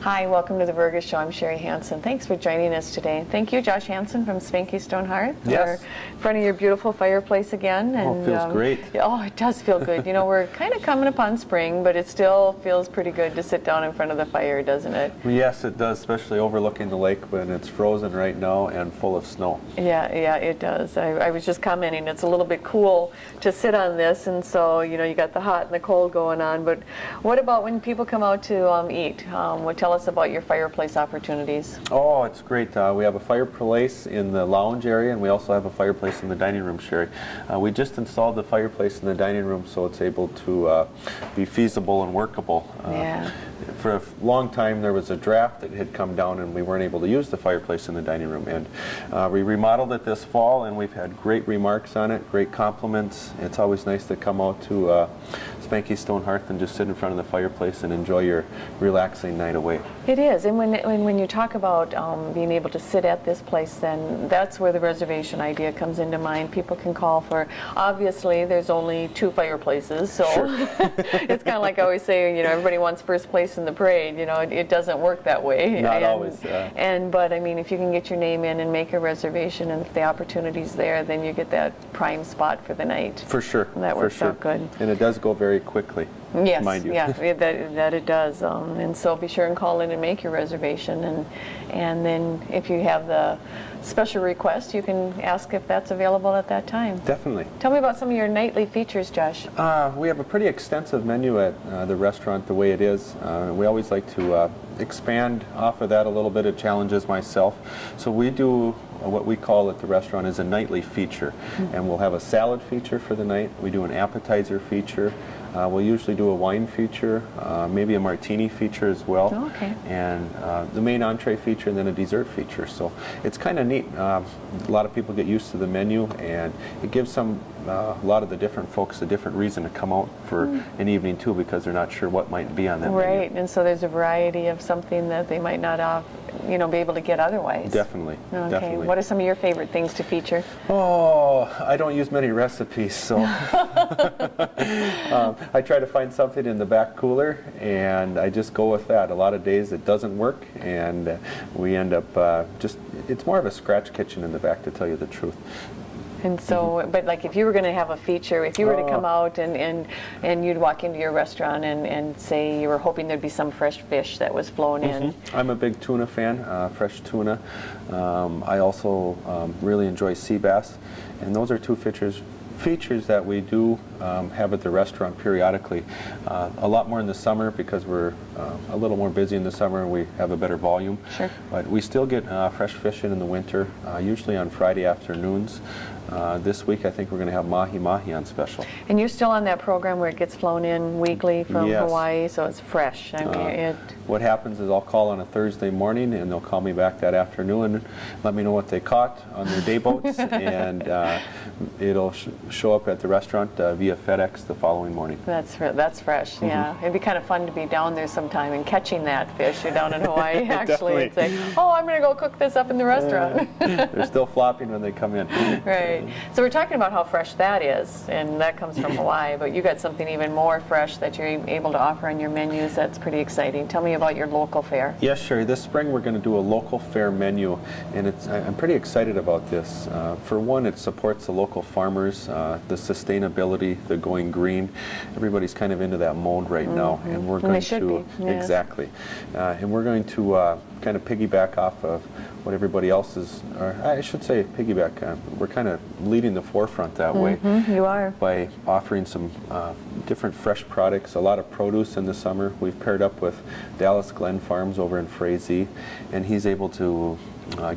Hi, welcome to the Vergas Show. I'm Sherry Hansen. Thanks for joining us today. Thank you, Josh Hansen from Spanky Hearth. Yes. We're in front of your beautiful fireplace again. And, it feels great. Oh, it does feel good. You know, we're kind of coming upon spring, but it still feels pretty good to sit down in front of the fire, doesn't it? Yes, it does, especially overlooking the lake when it's frozen right now and full of snow. Yeah, it does. I was just commenting, it's a little bit cool to sit on this, and so, you know, you got the hot and the cold going on, but what about when people come out to eat? Tell us about your fireplace opportunities. Oh, it's great. We have a fireplace in the lounge area, and we also have a fireplace in the dining room, Sherry. We just installed the fireplace in the dining room so it's able to be feasible and workable. Yeah. For a long time there was a draft that had come down and we weren't able to use the fireplace in the dining room, and we remodeled it this fall and we've had great remarks on it, great compliments. It's always nice to come out to Spanky Hearth and just sit in front of the fireplace and enjoy your relaxing night away. It is, and when you talk about being able to sit at this place, then that's where the reservation idea comes into mind. People can call for, obviously there's only 2 fireplaces, so sure. It's kind of like I always say, you know, everybody wants first place in the parade. You know, it doesn't work that way. Not always. But I mean, if you can get your name in and make a reservation, and if the opportunity's there, then you get that prime spot for the night. For sure. And that works out good. And it does go very quickly. Yes, mind you. yeah, that it does. And so be sure and call in and make your reservation, and then if you have the special request, you can ask if that's available at that time. Definitely. Tell me about some of your nightly features, Josh. We have a pretty extensive menu at the restaurant the way it is. We always like to expand off of that a little bit. It challenges myself. So we do what we call at the restaurant is a nightly feature. Mm-hmm. And we'll have a salad feature for the night. We do an appetizer feature. We'll usually do a wine feature, maybe a martini feature as well. Oh, okay. And the main entree feature and then a dessert feature. So it's kind of neat. A lot of people get used to the menu, and it gives a lot of the different folks a different reason to come out for an evening too, because they're not sure what might be on that menu. Right, and so there's a variety of something that they might not be able to get otherwise. Definitely. Okay. Definitely. What are some of your favorite things to feature? Oh, I don't use many recipes, so I try to find something in the back cooler, and I just go with that. A lot of days it doesn't work, and we end up it's more of a scratch kitchen in the back, to tell you the truth. And so, but like if you were going to have a feature, if you were to come out and you'd walk into your restaurant and say you were hoping there'd be some fresh fish that was flown in. I'm a big tuna fan, fresh tuna. I also really enjoy sea bass, and those are 2 features that we do have at the restaurant periodically. A lot more in the summer because we're a little more busy in the summer and we have a better volume. Sure. But we still get fresh fish in the winter, usually on Friday afternoons. This week I think we're going to have mahi-mahi on special. And you're still on that program where it gets flown in weekly from Hawaii, so it's fresh. I mean, what happens is I'll call on a Thursday morning and they'll call me back that afternoon, let me know what they caught on their day boats, and it'll show up at the restaurant via FedEx the following morning. That's fresh, yeah. It'd be kind of fun to be down there sometime and catching that fish. You're down in Hawaii actually and say, oh, I'm going to go cook this up in the restaurant. They're still flopping when they come in. Right. So we're talking about how fresh that is, and that comes from Hawaii, but you got something even more fresh that you're able to offer on your menus. That's pretty exciting. Tell me about your local fare. Yes, Sherry. This spring we're going to do a local fare menu, and I'm pretty excited about this. For one, it supports the local farmers, the sustainability, the going green. Everybody's kind of into that mode right now, and we're going to exactly, and we're going to kind of piggyback off of what everybody else is, or I should say piggyback. We're kind of leading the forefront that way. You are. By offering some different fresh products, a lot of produce in the summer. We've paired up with Dallas Glen Farms over in Frazee, and he's able to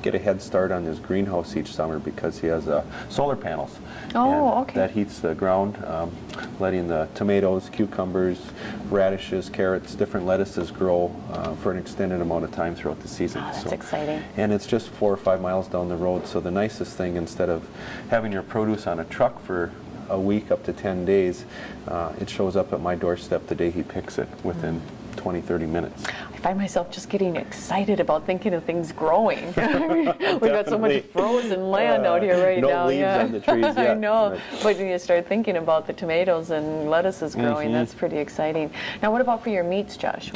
get a head start on his greenhouse each summer because he has solar panels. Oh, okay. That heats the ground, letting the tomatoes, cucumbers, radishes, carrots, different lettuces grow for an extended amount of time throughout the season. Oh, that's exciting. And it's just 4 or 5 miles down the road, so the nicest thing, instead of having your produce on a truck for a week up to 10 days, it shows up at my doorstep the day he picks it within 20, 30 minutes. I find myself just getting excited about thinking of things growing. We've got so much frozen land out here right now. No leaves on the trees yet. I know, but when you start thinking about the tomatoes and lettuces growing, that's pretty exciting. Now, what about for your meats, Josh?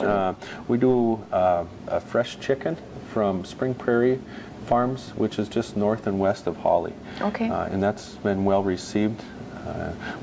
We do a fresh chicken from Spring Prairie Farms, which is just north and west of Holly. Okay. And that's been well received.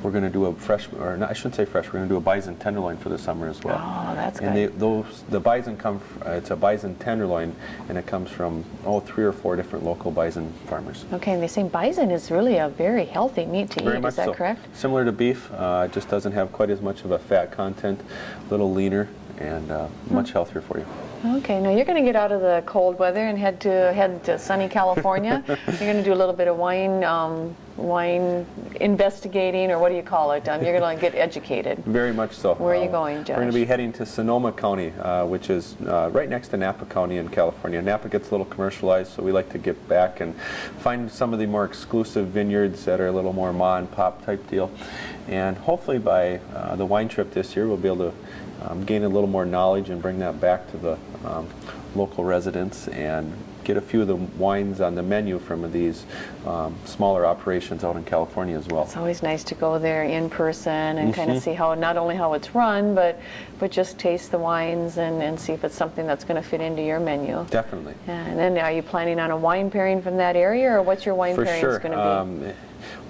We're going to do a fresh, or not, I shouldn't say fresh, we're going to do a bison tenderloin for the summer as well. Oh, that's good. And the bison it's a bison tenderloin, and it comes from 3 or 4 different local bison farmers. Okay, and they say bison is really a very healthy meat to Very eat, much is that so. correct? Similar to beef, it just doesn't have quite as much of a fat content, a little leaner, and much healthier for you. Okay, now you're going to get out of the cold weather and head to sunny California. You're going to do a little bit of wine investigating, or what do you call it? You're going to get educated. Very much so. Where are you going, Josh? We're going to be heading to Sonoma County, which is right next to Napa County in California. Napa gets a little commercialized, so we like to get back and find some of the more exclusive vineyards that are a little more ma and pop type deal. And hopefully by the wine trip this year, we'll be able to gain a little more knowledge and bring that back to the local residents and get a few of the wines on the menu from these smaller operations out in California as well. It's always nice to go there in person and kind of see how, not only how it's run, but just taste the wines and see if it's something that's going to fit into your menu. Definitely. And then are you planning on a wine pairing from that area, or what's your wine pairing going to be?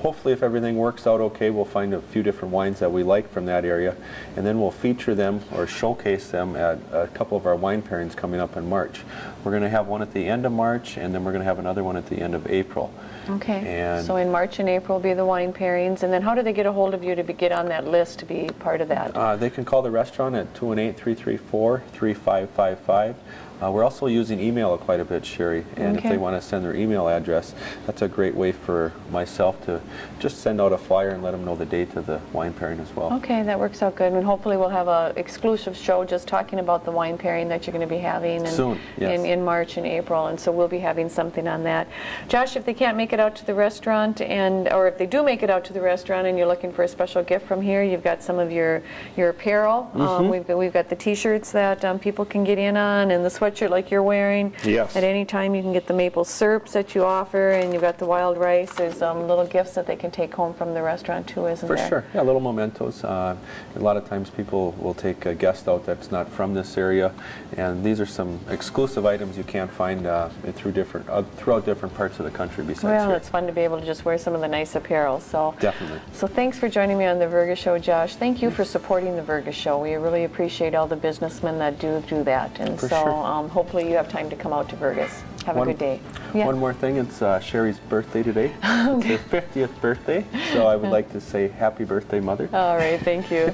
Hopefully, if everything works out okay, we'll find a few different wines that we like from that area, and then we'll feature them or showcase them at a couple of our wine pairings coming up in March. We're going to have one at the end of March, and then we're going to have another one at the end of April. Okay. And so in March and April will be the wine pairings, and then how do they get a hold of you to get on that list to be part of that? They can call the restaurant at 218-334-3555. We're also using email quite a bit, Sherry, and if they want to send their email address, that's a great way for myself to just send out a flyer and let them know the date of the wine pairing as well. Okay, that works out good, and hopefully we'll have an exclusive show just talking about the wine pairing that you're going to be having soon, yes. in March and April, and so we'll be having something on that. Josh, if they can't make it out to the restaurant, or if they do make it out to the restaurant and you're looking for a special gift from here, you've got some of your apparel. We've got the t-shirts that people can get in on, and the sweatshirt like you're wearing. Yes. At any time you can get the maple syrups that you offer, and you've got the wild rice. There's little gifts that they can take home from the restaurant too, isn't there? For sure, yeah, little mementos. A lot of times people will take a guest out that's not from this area, and these are some exclusive items you can't find throughout different parts of the country besides here. Well, it's fun to be able to just wear some of the nice apparel. So definitely. So thanks for joining me on the Vergas Show, Josh. Thank you for supporting the Vergas Show. We really appreciate all the businessmen that do that, and for so sure. Hopefully you have time to come out to Vergas. Have a good day. Yeah. One more thing, it's Sherry's birthday today. It's her 50th birthday, so I would like to say happy birthday, Mother. All right, thank you.